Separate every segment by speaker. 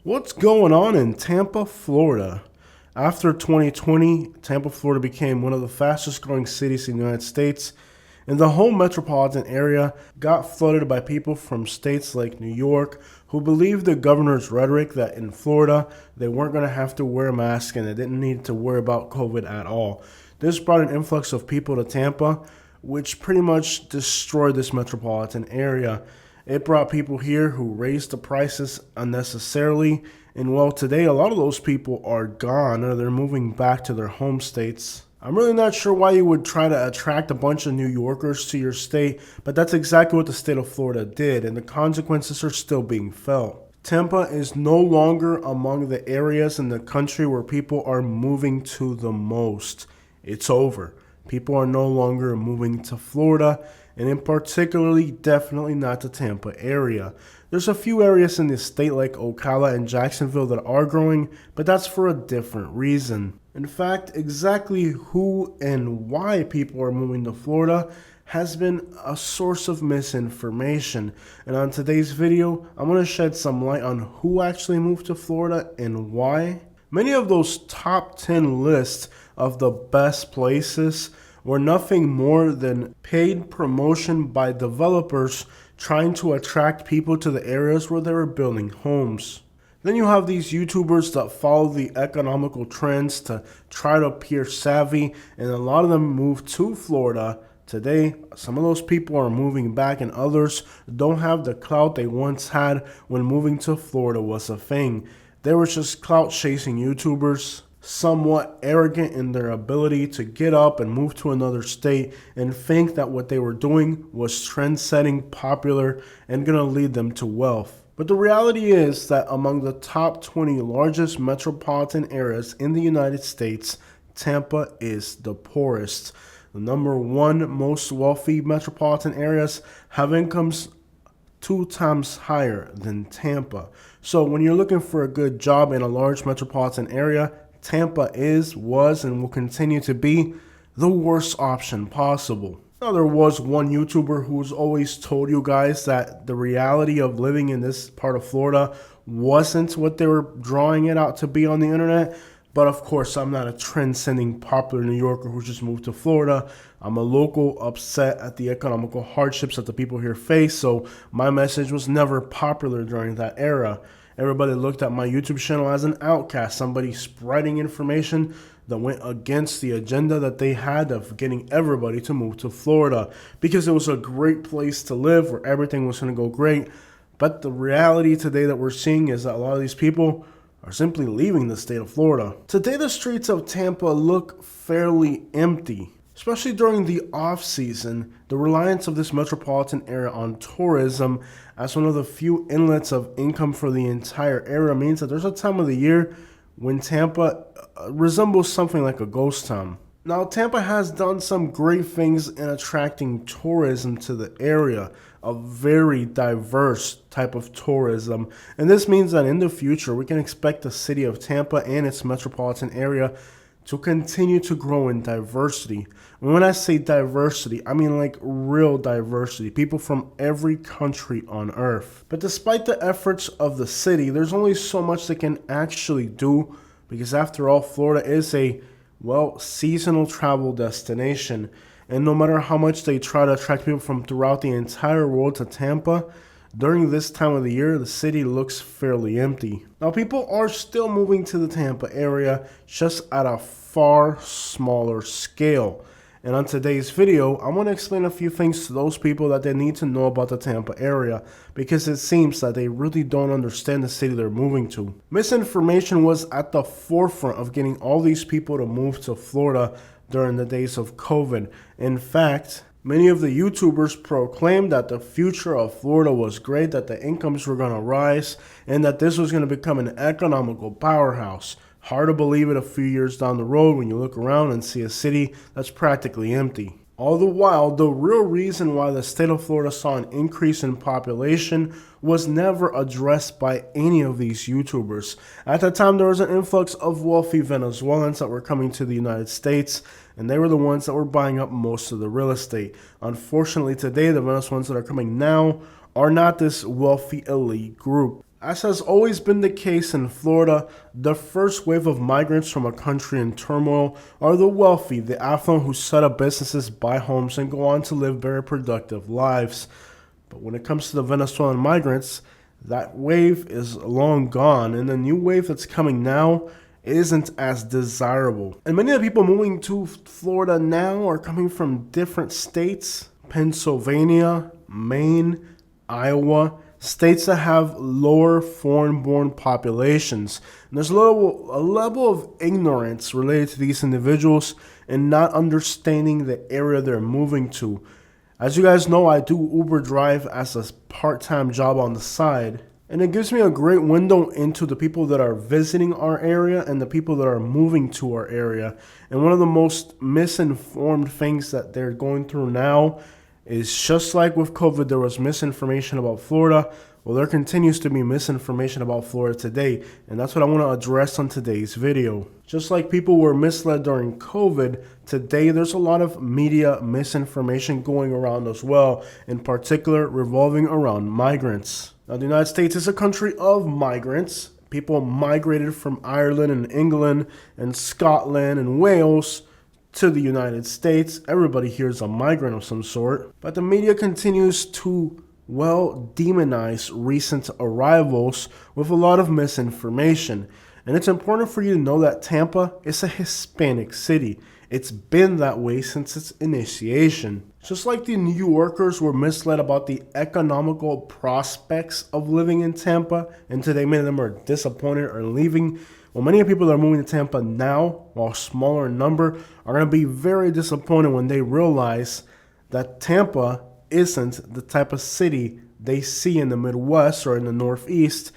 Speaker 1: What's going on in Tampa, Florida? After 2020, Tampa, Florida became one of the fastest growing cities in the United States, and the whole metropolitan area got flooded by people from states like New York who believed the governor's rhetoric that in Florida they weren't going to have to wear a mask and they didn't need to worry about COVID at all. This brought an influx of people to Tampa, which pretty much destroyed this metropolitan area. It brought people here who raised the prices unnecessarily. And well, today a lot of those people are gone or they're moving back to their home states. I'm really not sure why you would try to attract a bunch of New Yorkers to your state, but that's exactly what the state of Florida did, and the consequences are still being felt. Tampa is no longer among the areas in the country where people are moving to the most. It's over. People are no longer moving to Florida, and in particularly, definitely not the Tampa area. There's a few areas in the state like Ocala and Jacksonville that are growing, but that's for a different reason. In fact, exactly who and why people are moving to Florida has been a source of misinformation. And on today's video, I'm going to shed some light on who actually moved to Florida and why. Many of those top 10 lists of the best places were nothing more than paid promotion by developers trying to attract people to the areas where they were building homes. Then you have these YouTubers that follow the economical trends to try to appear savvy, and a lot of them moved to Florida. Today, some of those people are moving back and others don't have the clout they once had when moving to Florida was a thing. They were just clout chasing YouTubers, somewhat arrogant in their ability to get up and move to another state and think that what they were doing was trend-setting, popular, and going to lead them to wealth. But the reality is that among the top 20 largest metropolitan areas in the United States, Tampa is the poorest. The number one most wealthy metropolitan areas have incomes 2 times higher than Tampa. So when you're looking for a good job in a large metropolitan area, Tampa was, and will continue to be the worst option possible. Now, there was one YouTuber who's always told you guys that the reality of living in this part of Florida wasn't what they were drawing it out to be on the internet. But of course, I'm not a trend-setting popular New Yorker who just moved to Florida. I'm a local upset at the economical hardships that the people here face, so my message was never popular during that era. Everybody looked at my YouTube channel as an outcast, somebody spreading information that went against the agenda that they had of getting everybody to move to Florida because it was a great place to live where everything was going to go great. But the reality today that we're seeing is that a lot of these people are simply leaving the state of Florida. Today, the streets of Tampa look fairly empty. Especially during the off-season, the reliance of this metropolitan area on tourism as one of the few inlets of income for the entire area means that there's a time of the year when Tampa resembles something like a ghost town. Now, Tampa has done some great things in attracting tourism to the area, a very diverse type of tourism. And this means that in the future, we can expect the city of Tampa and its metropolitan area to continue to grow in diversity. And when I say diversity, I mean like real diversity, people from every country on earth. But despite the efforts of the city, there's only so much they can actually do because after all, Florida is a, seasonal travel destination. And no matter how much they try to attract people from throughout the entire world to Tampa, during this time of the year, the city looks fairly empty. Now, people are still moving to the Tampa area, just at a far smaller scale. And on today's video, I want to explain a few things to those people that they need to know about the Tampa area, because it seems that they really don't understand the city they're moving to. Misinformation was at the forefront of getting all these people to move to Florida during the days of COVID. In fact, many of the YouTubers proclaimed that the future of Florida was great, that the incomes were going to rise, and that this was going to become an economical powerhouse. Hard to believe it a few years down the road when you look around and see a city that's practically empty. All the while, the real reason why the state of Florida saw an increase in population was never addressed by any of these YouTubers. At the time, there was an influx of wealthy Venezuelans that were coming to the United States, and they were the ones that were buying up most of the real estate. Unfortunately, today, the Venezuelans that are coming now are not this wealthy elite group. As has always been the case in Florida, the first wave of migrants from a country in turmoil are the wealthy, the affluent who set up businesses, buy homes, and go on to live very productive lives. But when it comes to the Venezuelan migrants, that wave is long gone, and the new wave that's coming now isn't as desirable. And many of the people moving to Florida now are coming from different states: Pennsylvania, Maine, Iowa, states that have lower foreign-born populations. And there's a level of ignorance related to these individuals and not understanding the area they're moving to. As you guys know, I do Uber drive as a part-time job on the side, and it gives me a great window into the people that are visiting our area and the people that are moving to our area. And one of the most misinformed things that they're going through now is, just like with COVID, there was misinformation about Florida. Well, there continues to be misinformation about Florida today, and that's what I want to address on today's video. Just like people were misled during COVID, today there's a lot of media misinformation going around as well, in particular revolving around migrants. Now, the United States is a country of migrants. People migrated from Ireland and England and Scotland and Wales to the United States. Everybody here is a migrant of some sort. But the media continues to, demonize recent arrivals with a lot of misinformation. And it's important for you to know that Tampa is a Hispanic city. It's been that way since its initiation. Just like the New Yorkers were misled about the economical prospects of living in Tampa, and today many of them are disappointed or leaving. Well, many people that are moving to Tampa now, while smaller in number, are going to be very disappointed when they realize that Tampa isn't the type of city they see in the Midwest or in the Northeast.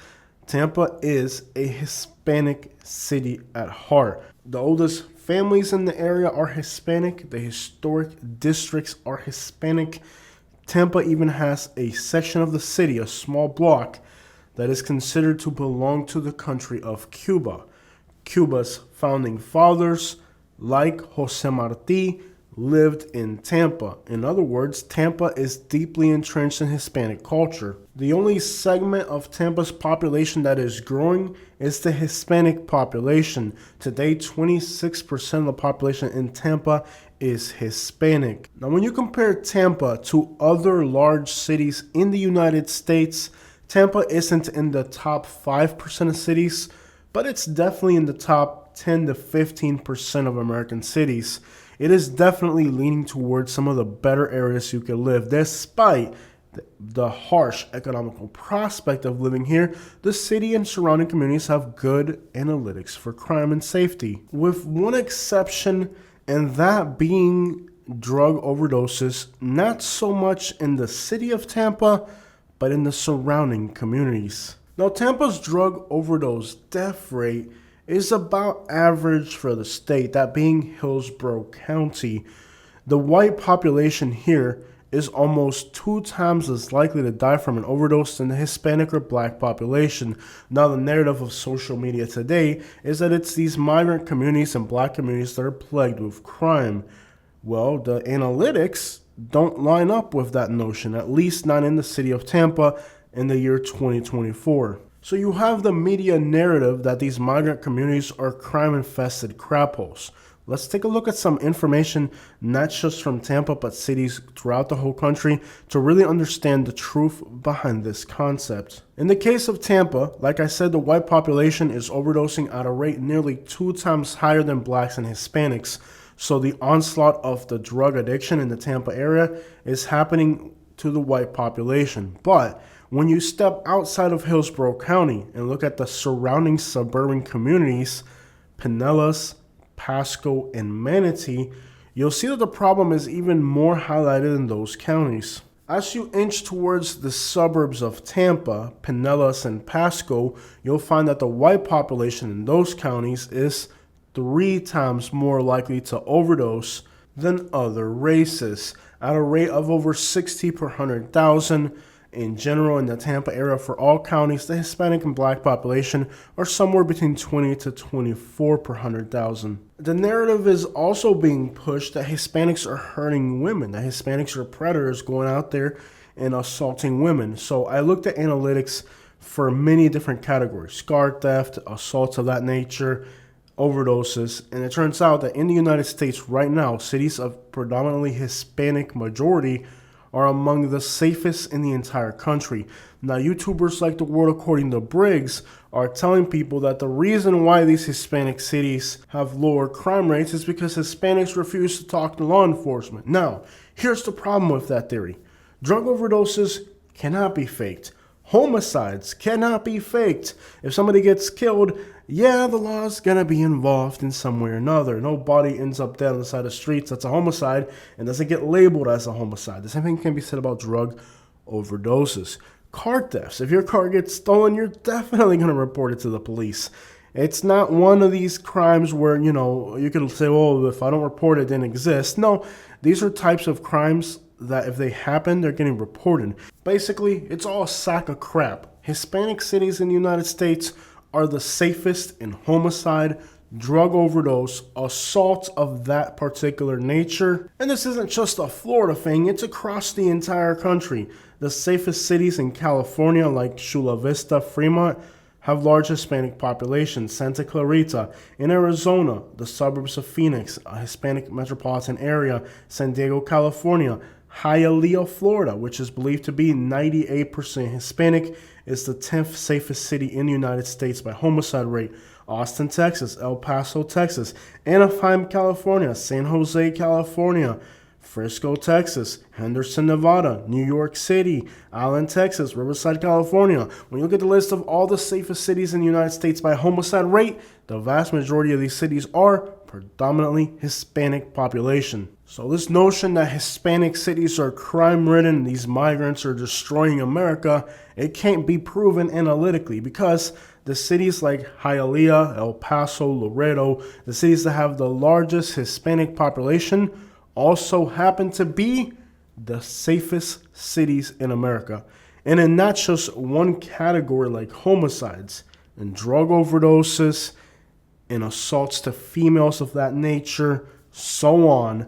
Speaker 1: Tampa is a Hispanic city at heart. The oldest families in the area are Hispanic. The historic districts are Hispanic. Tampa even has a section of the city, a small block, that is considered to belong to the country of Cuba. Cuba's founding fathers, like Jose Marti, lived in Tampa. In other words, Tampa is deeply entrenched in Hispanic culture. The only segment of Tampa's population that is growing is the Hispanic population. Today, 26% of the population in Tampa is Hispanic. Now, when you compare Tampa to other large cities in the United States, Tampa isn't in the top 5% of cities, but it's definitely in the top 10 to 15% of American cities. It is definitely leaning towards some of the better areas you can live. Despite the harsh economical prospect of living here, the city and surrounding communities have good analytics for crime and safety, with one exception, and that being drug overdoses, not so much in the city of Tampa, but in the surrounding communities. Now, Tampa's drug overdose death rate is about average for the state, that being Hillsborough County. The white population here is almost 2 times as likely to die from an overdose than the Hispanic or black population. Now, the narrative of social media today is that it's these migrant communities and black communities that are plagued with crime. Well, the analytics don't line up with that notion, at least not in the city of Tampa in the year 2024. So you have the media narrative that these migrant communities are crime-infested crap holes. Let's take a look at some information, not just from Tampa, but cities throughout the whole country, to really understand the truth behind this concept. In the case of Tampa, like I said, the white population is overdosing at a rate nearly 2 times higher than blacks and Hispanics. So the onslaught of the drug addiction in the Tampa area is happening to the white population. But when you step outside of Hillsborough County and look at the surrounding suburban communities, Pinellas, Pasco, and Manatee, you'll see that the problem is even more highlighted in those counties. As you inch towards the suburbs of Tampa, Pinellas, and Pasco, you'll find that the white population in those counties is 3 times more likely to overdose than other races, at a rate of over 60 per 100,000. In general, in the Tampa area, for all counties, the Hispanic and black population are somewhere between 20 to 24 per 100,000. The narrative is also being pushed that Hispanics are hurting women, that Hispanics are predators going out there and assaulting women. So I looked at analytics for many different categories: car theft, assaults of that nature, overdoses. And it turns out that in the United States right now, cities of predominantly Hispanic majority are among the safest in the entire country. Now, YouTubers like The World According to Briggs are telling people that the reason why these Hispanic cities have lower crime rates is because Hispanics refuse to talk to law enforcement. Now, here's the problem with that theory. Drug overdoses cannot be faked. Homicides cannot be faked. If somebody gets killed, yeah, the law's gonna be involved in some way or another. Nobody ends up dead on the side of the streets. That's a homicide and doesn't get labeled as a homicide. The same thing can be said about drug overdoses. Car thefts. If your car gets stolen, you're definitely gonna report it to the police. It's not one of these crimes where, you can say, oh, if I don't report it, it didn't exist. No, these are types of crimes that if they happen, they're getting reported. Basically, it's all a sack of crap. Hispanic cities in the United States are the safest in homicide, drug overdose, assaults of that particular nature. And this isn't just a Florida thing, it's across the entire country. The safest cities in California, like Chula Vista, Fremont, have large Hispanic populations. Santa Clarita. In Arizona, the suburbs of Phoenix, a Hispanic metropolitan area. San Diego, California. Hialeah, Florida, which is believed to be 98% Hispanic, is the 10th safest city in the United States by homicide rate. Austin, Texas. El Paso, Texas. Anaheim, California. San Jose, California. Frisco, Texas, Henderson, Nevada, New York City, Allen, Texas, Riverside, California. When you look at the list of all the safest cities in the United States by homicide rate, the vast majority of these cities are predominantly Hispanic population. So this notion that Hispanic cities are crime-ridden, these migrants are destroying America, it can't be proven analytically because the cities like Hialeah, El Paso, Laredo, the cities that have the largest Hispanic population also happen to be the safest cities in America. And in not just one category like homicides and drug overdoses and assaults to females of that nature, so on,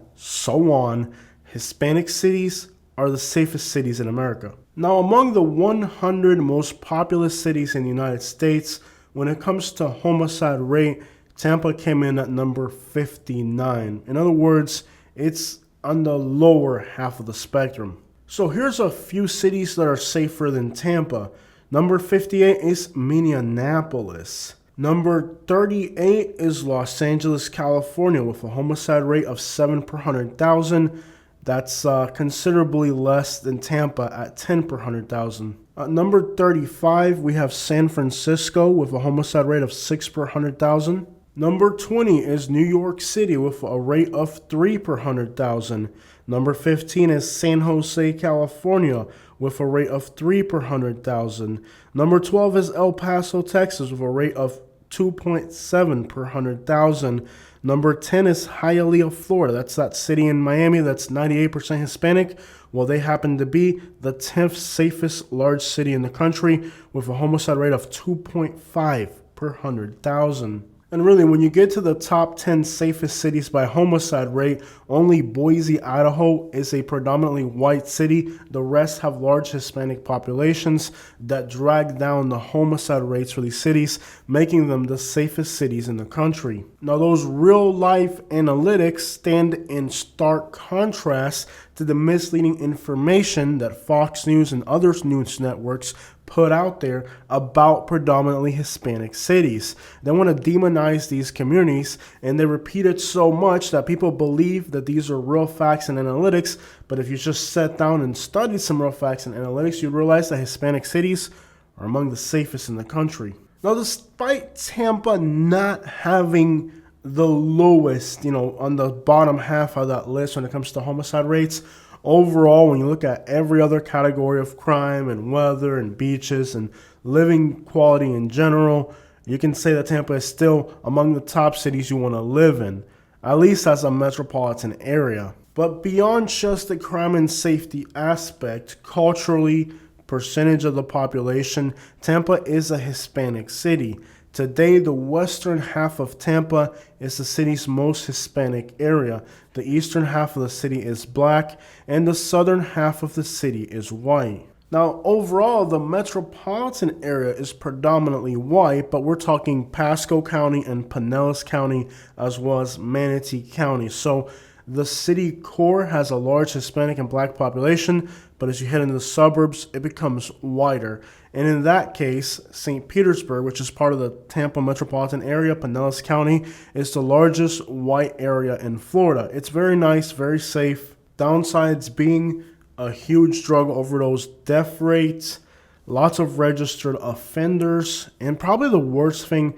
Speaker 1: Hispanic cities are the safest cities in America. Now, among the 100 most populous cities in the United States, when it comes to homicide rate, Tampa came in at number 59. In other words, it's on the lower half of the spectrum. So here's a few cities that are safer than Tampa. Number 58 is Minneapolis. Number 38 is Los Angeles, California, with a homicide rate of 7 per 100,000. That's considerably less than Tampa at 10 per 100,000. Number 35, we have San Francisco with a homicide rate of 6 per 100,000. Number 20 is New York City with a rate of 3 per 100,000. Number 15 is San Jose, California with a rate of 3 per 100,000. Number 12 is El Paso, Texas with a rate of 2.7 per 100,000. Number 10 is Hialeah, Florida. That's that city in Miami that's 98% Hispanic. Well, they happen to be the 10th safest large city in the country with a homicide rate of 2.5 per 100,000. And really, when you get to the top 10 safest cities by homicide rate, only Boise, Idaho is a predominantly white city. The rest have large Hispanic populations that drag down the homicide rates for these cities, making them the safest cities in the country. Now, those real-life analytics stand in stark contrast to the misleading information that Fox News and other news networks put out there about predominantly Hispanic cities. They want to demonize these communities, and they repeat it so much that people believe that these are real facts and analytics. But if you just sat down and studied some real facts and analytics, you realize that Hispanic cities are among the safest in the country. Now, despite Tampa not having the lowest, on the bottom half of that list when it comes to homicide rates, overall, when you look at every other category of crime and weather and beaches and living quality in general, you can say that Tampa is still among the top cities you want to live in, at least as a metropolitan area. But beyond just the crime and safety aspect, culturally, percentage of the population, Tampa is a Hispanic city. Today, the western half of Tampa is the city's most Hispanic area. The eastern half of the city is black, and the southern half of the city is white. Now, overall, the metropolitan area is predominantly white, but we're talking Pasco County and Pinellas County as well as Manatee County. So the city core has a large Hispanic and black population, but as you head into the suburbs, it becomes whiter. And in that case, St. Petersburg, which is part of the Tampa metropolitan area, Pinellas County, is the largest white area in Florida. It's very nice, very safe. Downsides being a huge drug overdose death rates, lots of registered offenders, and probably the worst thing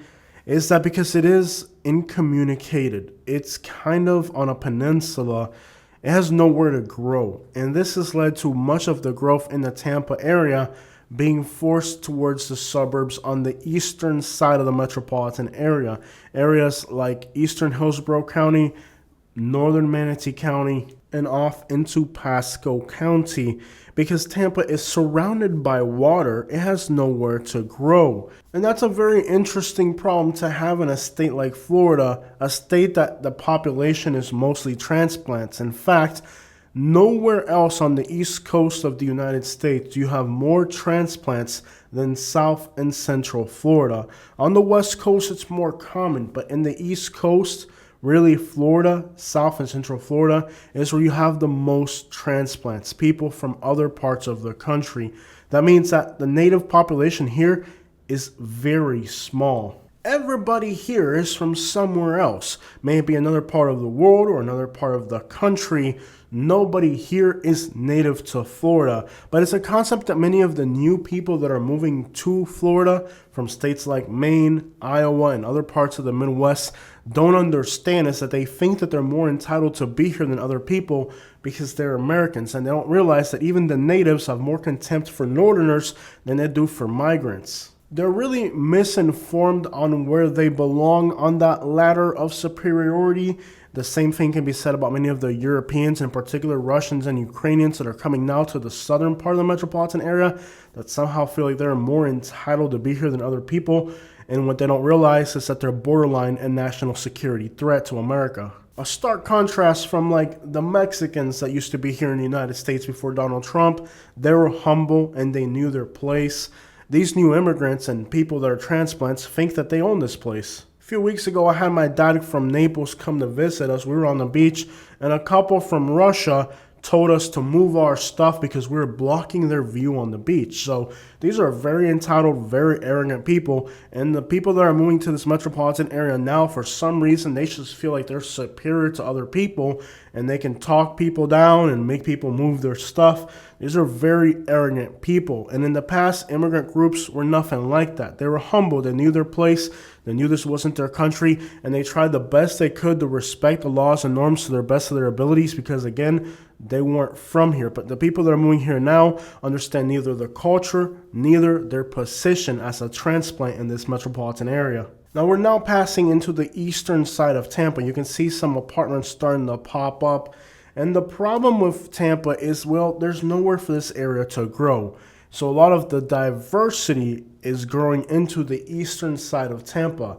Speaker 1: is that because it is incommunicated, it's kind of on a peninsula, it has nowhere to grow. And this has led to much of the growth in the Tampa area being forced towards the suburbs on the eastern side of the metropolitan area. Areas like eastern Hillsborough County, northern Manatee County, and off into Pasco County. Because Tampa is surrounded by water, it has nowhere to grow. And that's a very interesting problem to have in a state like Florida, a state that the population is mostly transplants. In fact, nowhere else on the east coast of the United States do you have more transplants than South and Central Florida. On the West Coast, it's more common, but in the East Coast, really, Florida, South and Central Florida, is where you have the most transplants, people from other parts of the country. That means that the native population here is very small. Everybody here is from somewhere else, maybe another part of the world or another part of the country. Nobody here is native to Florida, but it's a concept that many of the new people that are moving to Florida from states like Maine, Iowa, and other parts of the Midwest don't understand, is that they think that they're more entitled to be here than other people because they're Americans, and they don't realize that even the natives have more contempt for Northerners than they do for migrants. They're really misinformed on where they belong on that ladder of superiority. The same thing can be said about many of the Europeans, in particular Russians and Ukrainians, that are coming now to the southern part of the metropolitan area, that somehow feel like they're more entitled to be here than other people. And what they don't realize is that they're borderline a national security threat to America. A stark contrast from like the Mexicans that used to be here in the United States before Donald Trump. They were humble and they knew their place. These new immigrants and people that are transplants think that they own this place. A few weeks ago, I had my dad from Naples come to visit us. We were on the beach, and a couple from Russia told us to move our stuff because we were blocking their view on the beach. So these are very entitled, very arrogant people. And the people that are moving to this metropolitan area now, for some reason, they just feel like they're superior to other people and they can talk people down and make people move their stuff. These are very arrogant people. And in the past, immigrant groups were nothing like that. They were humble. They knew their place. They knew this wasn't their country. And they tried the best they could to respect the laws and norms to the best of their abilities because, again, they weren't from here. But the people that are moving here now understand neither the culture, neither their position as a transplant in this metropolitan area. Now we're now passing into the eastern side of Tampa. You can see some apartments starting to pop up. And the problem with Tampa is, well, there's nowhere for this area to grow. So a lot of the diversity is growing into the eastern side of Tampa.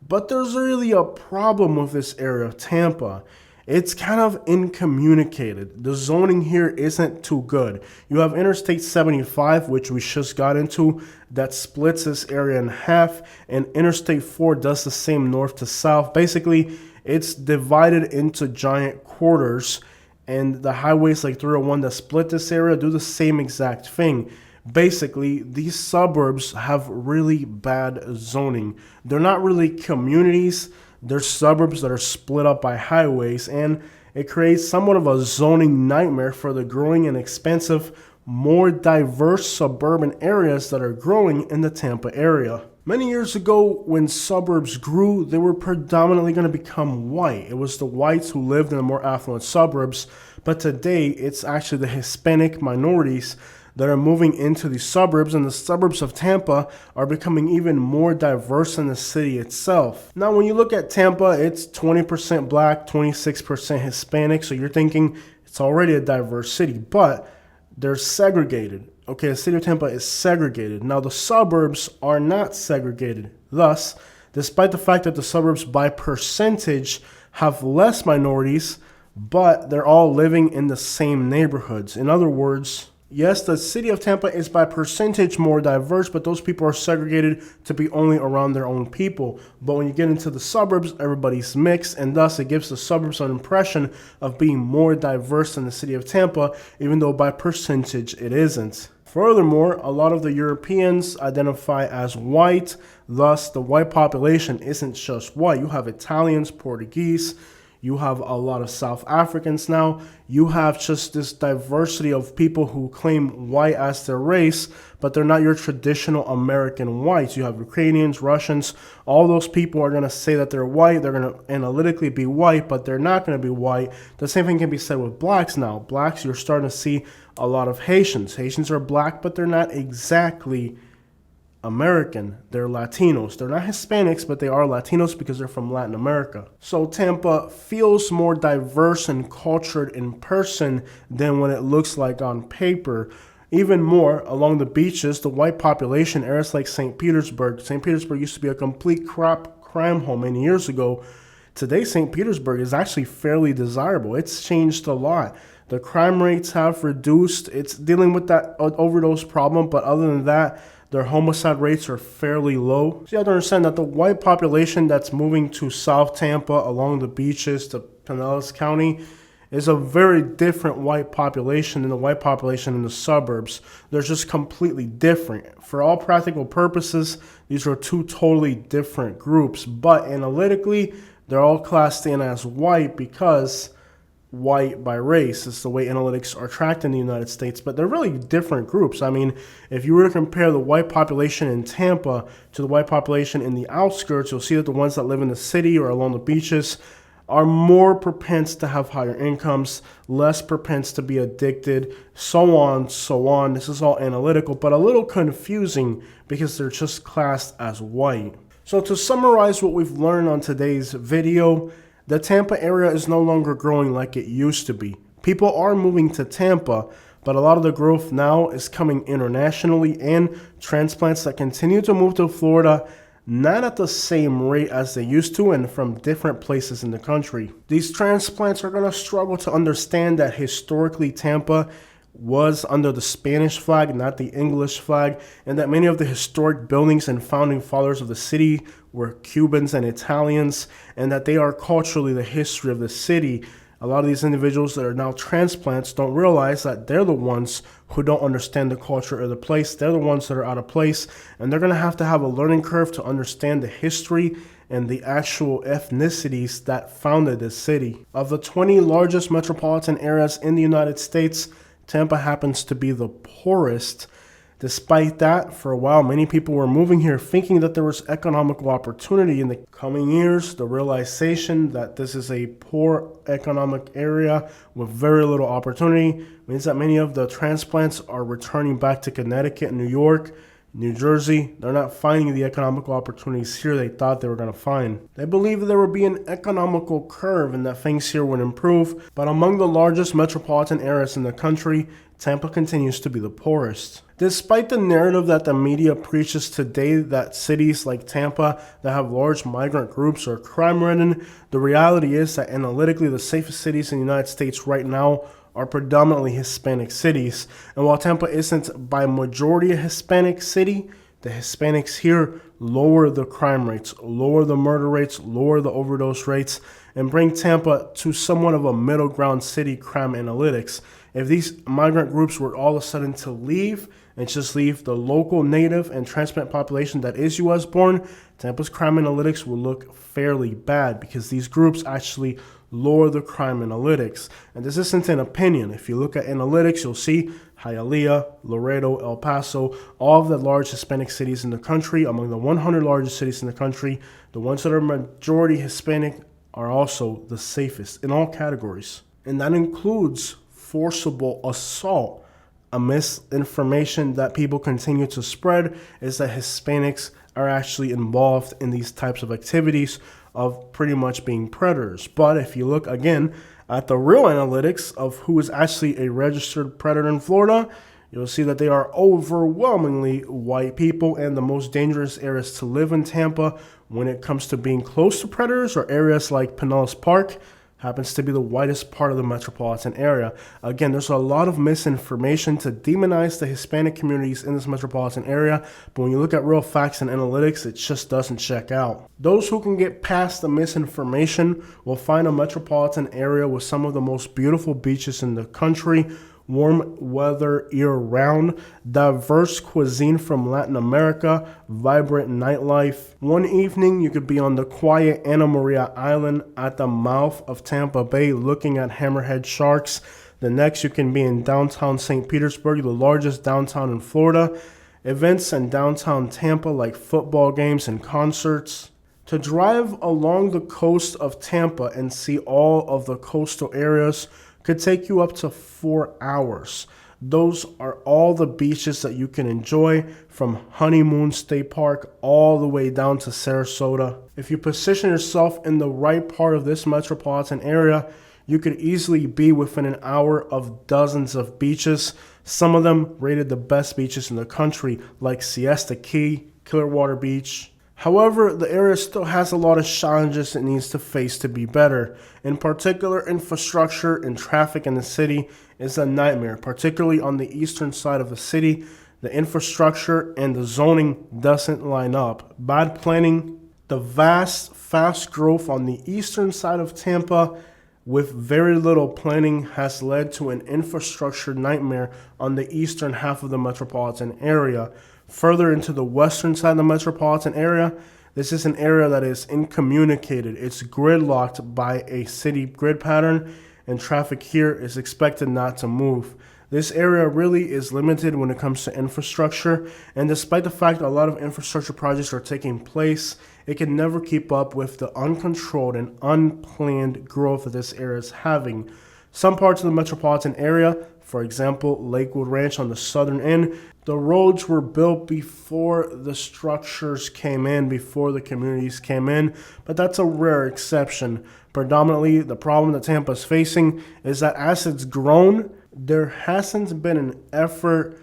Speaker 1: But there's really a problem with this area of Tampa. It's kind of incommunicated. The zoning here isn't too good. You have Interstate 75, which we just got into, that splits this area in half, and Interstate 4 does the same north to south. Basically, it's divided into giant quarters, and the highways like 301 that split this area do the same exact thing. Basically, these suburbs have really bad zoning. They're not really communities. They're suburbs that are split up by highways, and it creates somewhat of a zoning nightmare for the growing and expansive, more diverse suburban areas that are growing in the Tampa area. Many years ago, when suburbs grew, they were predominantly going to become white. It was the whites who lived in the more affluent suburbs, but today it's actually the Hispanic minorities that are moving into the suburbs, and the suburbs of Tampa are becoming even more diverse than the city itself. Now, when you look at Tampa, it's 20% black, 26% Hispanic, so you're thinking it's already a diverse city, but they're segregated. Okay, the city of Tampa is segregated. Now, the suburbs are not segregated. Thus, despite the fact that the suburbs by percentage have less minorities, but they're all living in the same neighborhoods. In other words, Yes, the city of Tampa is by percentage more diverse, but those people are segregated to be only around their own people. But when you get into the suburbs, everybody's mixed, and thus it gives the suburbs an impression of being more diverse than the city of Tampa, even though by percentage it isn't. Furthermore, a lot of the Europeans identify as white, thus the white population isn't just white. You have Italians, Portuguese, you have a lot of South Africans now. You have just this diversity of people who claim white as their race, but they're not your traditional American whites. You have Ukrainians, Russians. All those people are going to say that they're white. They're going to analytically be white, but they're not going to be white. The same thing can be said with blacks now. Blacks, you're starting to see a lot of Haitians. Haitians are black, but they're not exactly American. They're Latinos. They're not Hispanics, but they are Latinos because they're from Latin America. So Tampa feels more diverse and cultured in person than what it looks like on paper. Even more, along the beaches, the white population, areas like St. Petersburg. St. Petersburg used to be a complete crime home many years ago. Today, St. Petersburg is actually fairly desirable. It's changed a lot. The crime rates have reduced. It's dealing with that overdose problem, but other than that, their homicide rates are fairly low. So you have to understand that the white population that's moving to South Tampa along the beaches to Pinellas County is a very different white population than the white population in the suburbs. They're just completely different. For all practical purposes, these are two totally different groups. But analytically, they're all classed in as white because white by race is the way analytics are tracked in the United States, but they're really different groups. I mean, if you were to compare the white population in Tampa to the white population in the outskirts, you'll see that the ones that live in the city or along the beaches are more propense to have higher incomes, less propense to be addicted, so on, so on. This is all analytical, but a little confusing because they're just classed as white. So to summarize what we've learned on today's video, the Tampa area is no longer growing like it used to be. People are moving to Tampa, but a lot of the growth now is coming internationally, and transplants that continue to move to Florida, not at the same rate as they used to and from different places in the country. These transplants are going to struggle to understand that historically Tampa was under the Spanish flag, not the English flag, and that many of the historic buildings and founding fathers of the city were Cubans and Italians, and that they are culturally the history of the city. A lot of these individuals that are now transplants don't realize that they're the ones who don't understand the culture of the place. They're the ones that are out of place, and they're going to have a learning curve to understand the history and the actual ethnicities that founded this city. Of the 20 largest metropolitan areas in the United States, Tampa happens to be the poorest. Despite that, for a while, many people were moving here thinking that there was economical opportunity in the coming years. The realization that this is a poor economic area with very little opportunity means that many of the transplants are returning back to Connecticut, New York, New Jersey. They're not finding the economical opportunities here they thought they were going to find. They believe that there would be an economical curve and that things here would improve, but among the largest metropolitan areas in the country, Tampa continues to be the poorest. Despite the narrative that the media preaches today that cities like Tampa that have large migrant groups are crime-ridden, the reality is that analytically the safest cities in the United States right now are predominantly Hispanic cities. And while Tampa isn't by majority a Hispanic city, the Hispanics here lower the crime rates, lower the murder rates, lower the overdose rates, and bring Tampa to somewhat of a middle ground city crime analytics. If these migrant groups were all of a sudden to leave and just leave the local native and transplant population that is U.S. born, Tampa's crime analytics will look fairly bad because these groups actually lower the crime analytics. And this isn't an opinion. If you look at analytics, you'll see Hialeah, Laredo, El Paso, all of the large Hispanic cities in the country, among the 100 largest cities in the country, the ones that are majority Hispanic are also the safest in all categories. And that includes forcible assault. A misinformation that people continue to spread is that Hispanics are actually involved in these types of activities of pretty much being predators. But if you look again at the real analytics of who is actually a registered predator in Florida, you'll see that they are overwhelmingly white people, and the most dangerous areas to live in Tampa when it comes to being close to predators are areas like Pinellas Park, happens to be the whitest part of the metropolitan area. Again, there's a lot of misinformation to demonize the Hispanic communities in this metropolitan area, but when you look at real facts and analytics, it just doesn't check out. Those who can get past the misinformation will find a metropolitan area with some of the most beautiful beaches in the country, warm weather year-round, diverse cuisine from Latin America, vibrant nightlife. One evening, you could be on the quiet Anna Maria Island at the mouth of Tampa Bay looking at hammerhead sharks. The next, you can be in downtown St. Petersburg, the largest downtown in Florida. Events in downtown Tampa like football games and concerts. To drive along the coast of Tampa and see all of the coastal areas could take you up to 4 hours. Those are all the beaches that you can enjoy, from Honeymoon State Park all the way down to Sarasota. If you position yourself in the right part of this metropolitan area, you could easily be within an hour of dozens of beaches, some of them rated the best beaches in the country, like Siesta Key, Clearwater Beach. However, the area still has a lot of challenges it needs to face to be better. In particular, infrastructure and traffic in the city is a nightmare, particularly on the eastern side of the city. The infrastructure and the zoning doesn't line up. Bad planning, the fast growth on the eastern side of Tampa with very little planning has led to an infrastructure nightmare on the eastern half of the metropolitan area. Further into the western side of the metropolitan area, this is an area that is incommunicated. It's gridlocked by a city grid pattern, and traffic here is expected not to move. This area really is limited when it comes to infrastructure, and despite the fact that a lot of infrastructure projects are taking place, it can never keep up with the uncontrolled and unplanned growth that this area is having. Some parts of the metropolitan area, for example, Lakewood Ranch on the southern end, the roads were built before the structures came in, before the communities came in, but that's a rare exception. Predominantly, the problem that Tampa is facing is that as it's grown, there hasn't been an effort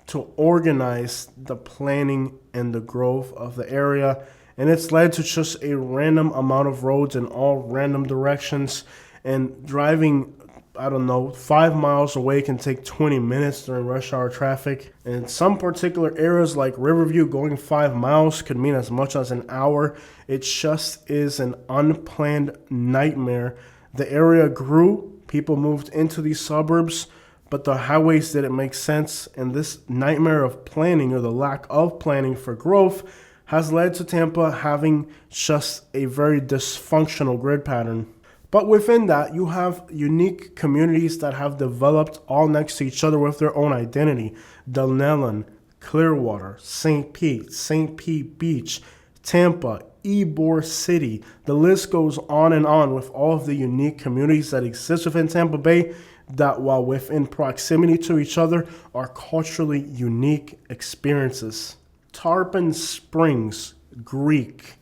Speaker 1: to organize the planning and the growth of the area, and it's led to just a random amount of roads in all random directions, and driving 5 miles away can take 20 minutes during rush hour traffic. And in some particular areas like Riverview, going 5 miles could mean as much as an hour. It just is an unplanned nightmare. The area grew, people moved into these suburbs, but the highways didn't make sense. And this nightmare of planning, or the lack of planning for growth, has led to Tampa having just a very dysfunctional grid pattern. But within that, you have unique communities that have developed all next to each other with their own identity. Dunellen, Clearwater, St. Pete Beach, Tampa, Ybor City. The list goes on and on with all of the unique communities that exist within Tampa Bay that, while within proximity to each other, are culturally unique experiences. Tarpon Springs, Greek.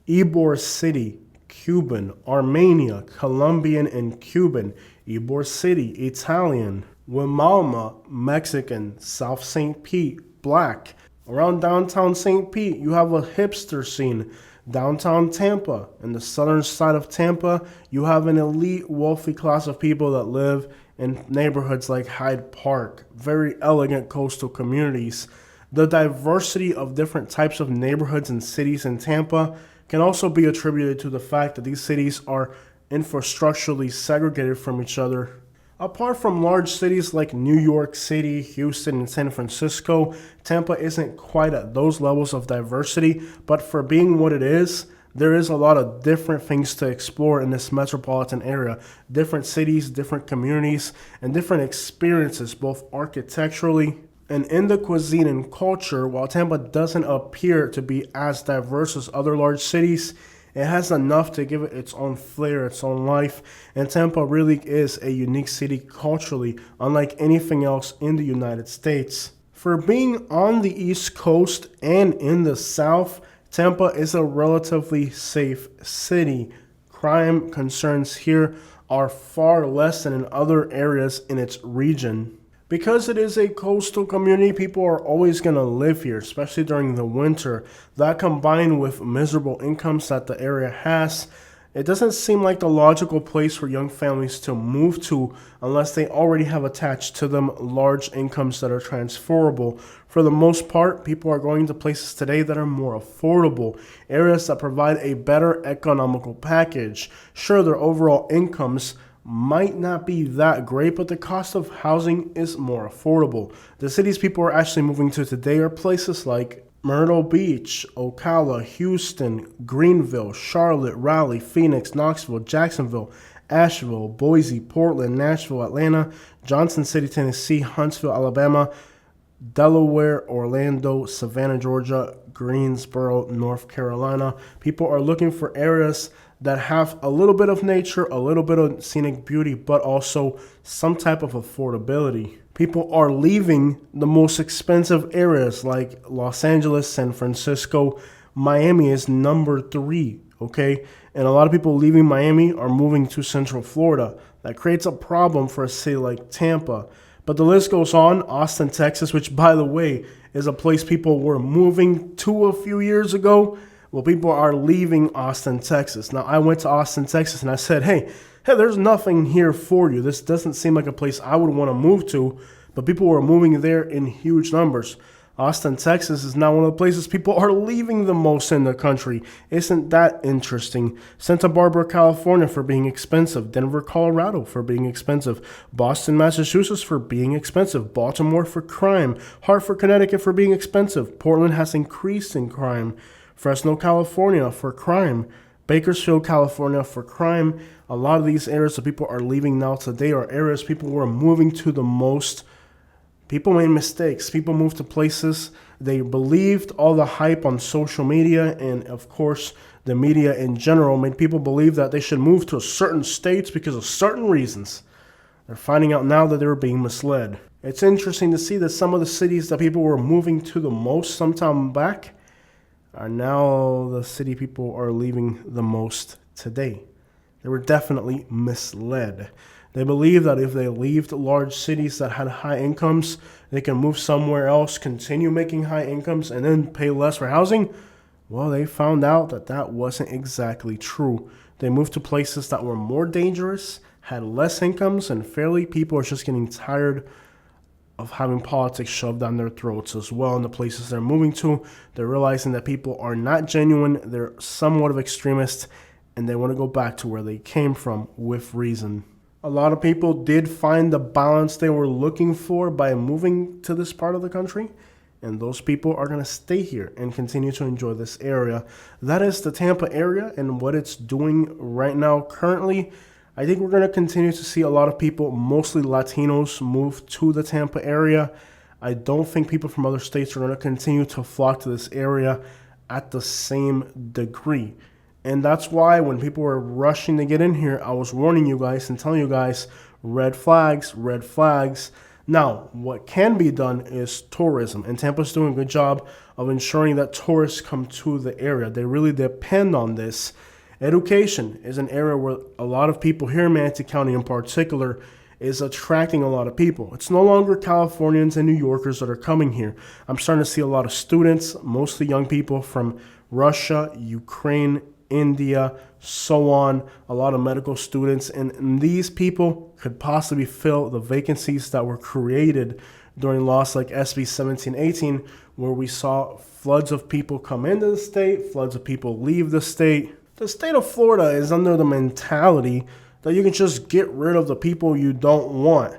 Speaker 1: Ybor City, Cuban, Armenia, Colombian, and Cuban. Ybor City, Italian. Wimauma, Mexican. South St. Pete, Black. Around downtown St. Pete, you have a hipster scene. Downtown Tampa, in the southern side of Tampa, you have an elite, wealthy class of people that live in neighborhoods like Hyde Park. Very elegant coastal communities. The diversity of different types of neighborhoods and cities in Tampa can also be attributed to the fact that these cities are infrastructurally segregated from each other. Apart from large cities like New York City, Houston, and San Francisco, Tampa isn't quite at those levels of diversity, but for being what it is, there is a lot of different things to explore in this metropolitan area. Different cities, different communities, and different experiences, both architecturally and in the cuisine and culture. While Tampa doesn't appear to be as diverse as other large cities, it has enough to give it its own flair, its own life, and Tampa really is a unique city culturally, unlike anything else in the United States. For being on the East Coast and in the South, Tampa is a relatively safe city. Crime concerns here are far less than in other areas in its region. Because it is a coastal community, people are always going to live here, especially during the winter. That, combined with miserable incomes that the area has, It doesn't seem like the logical place for young families to move to unless they already have attached to them large incomes that are transferable. For the most part, people are going to places today that are more affordable, areas that provide a better economical package. Sure, their overall incomes might not be that great, but the cost of housing is more affordable. The cities people are actually moving to today are places like Myrtle Beach, Ocala, Houston, Greenville, Charlotte, Raleigh, Phoenix, Knoxville, Jacksonville, Asheville, Boise, Portland, Nashville, Atlanta, Johnson City, Tennessee, Huntsville, Alabama, Delaware, Orlando, Savannah, Georgia, Greensboro, North Carolina. People are looking for areas that have a little bit of nature, a little bit of scenic beauty, but also some type of affordability. People are leaving the most expensive areas like Los Angeles, San Francisco. Miami is number 3, okay? And a lot of people leaving Miami are moving to Central Florida. That creates a problem for a city like Tampa. But the list goes on. Austin, Texas, which, by the way, is a place people were moving to a few years ago. Well, people are leaving Austin, Texas. Now, I went to Austin, Texas, and I said, hey, there's nothing here for you. This doesn't seem like a place I would want to move to, but people were moving there in huge numbers. Austin, Texas is now one of the places people are leaving the most in the country. Isn't that interesting? Santa Barbara, California for being expensive. Denver, Colorado for being expensive. Boston, Massachusetts for being expensive. Baltimore for crime. Hartford, Connecticut for being expensive. Portland has increased in crime. Fresno, California for crime. Bakersfield, California for crime. A lot of these areas that people are leaving now today are areas people were moving to the most. People made mistakes. People moved to places. They believed all the hype on social media, and of course, the media in general made people believe that they should move to certain states because of certain reasons. They're finding out now that they were being misled. It's interesting to see that some of the cities that people were moving to the most sometime back are now the city people are leaving the most today. They were definitely misled. They believe that if they leave the large cities that had high incomes, they can move somewhere else, continue making high incomes, and then pay less for housing. Well, they found out that that wasn't exactly true. They moved to places that were more dangerous, had less incomes, and fairly people are just getting tired of having politics shoved down their throats as well. In the places they're moving to, they're realizing that people are not genuine, they're somewhat of extremists, and they want to go back to where they came from with reason. A lot of people did find the balance they were looking for by moving to this part of the country, and those people are going to stay here and continue to enjoy this area. That is the Tampa area and what it's doing right now currently. I think we're going to continue to see a lot of people, mostly Latinos, move to the Tampa area. I don't think people from other states are going to continue to flock to this area at the same degree. And that's why when people were rushing to get in here, I was warning you guys and telling you guys, red flags, red flags. Now, what can be done is tourism. And Tampa's doing a good job of ensuring that tourists come to the area. They really depend on this. Education is an area where a lot of people here in Manatee County in particular is attracting a lot of people. It's no longer Californians and New Yorkers that are coming here. I'm starting to see a lot of students, mostly young people from Russia, Ukraine, India, so on, a lot of medical students, and these people could possibly fill the vacancies that were created during laws like SB 1718, where we saw floods of people come into the state, floods of people leave the state. The state of Florida is under the mentality that you can just get rid of the people you don't want.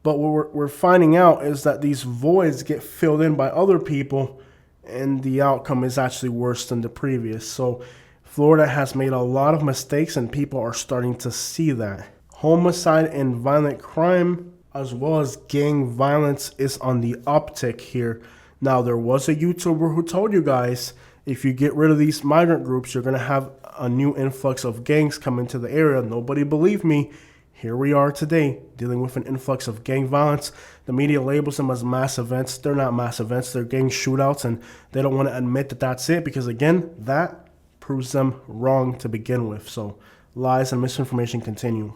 Speaker 1: But what we're finding out is that these voids get filled in by other people, and the outcome is actually worse than the previous. So Florida has made a lot of mistakes, and people are starting to see that. Homicide and violent crime, as well as gang violence, is on the uptick here. Now, there was a YouTuber who told you guys, if you get rid of these migrant groups, you're going to have a new influx of gangs come into the area. Nobody believed me. Here we are today, dealing with an influx of gang violence. The media labels them as mass events. They're not mass events. They're gang shootouts, and they don't want to admit that that's it because, again, that proves them wrong to begin with. So lies and misinformation continue.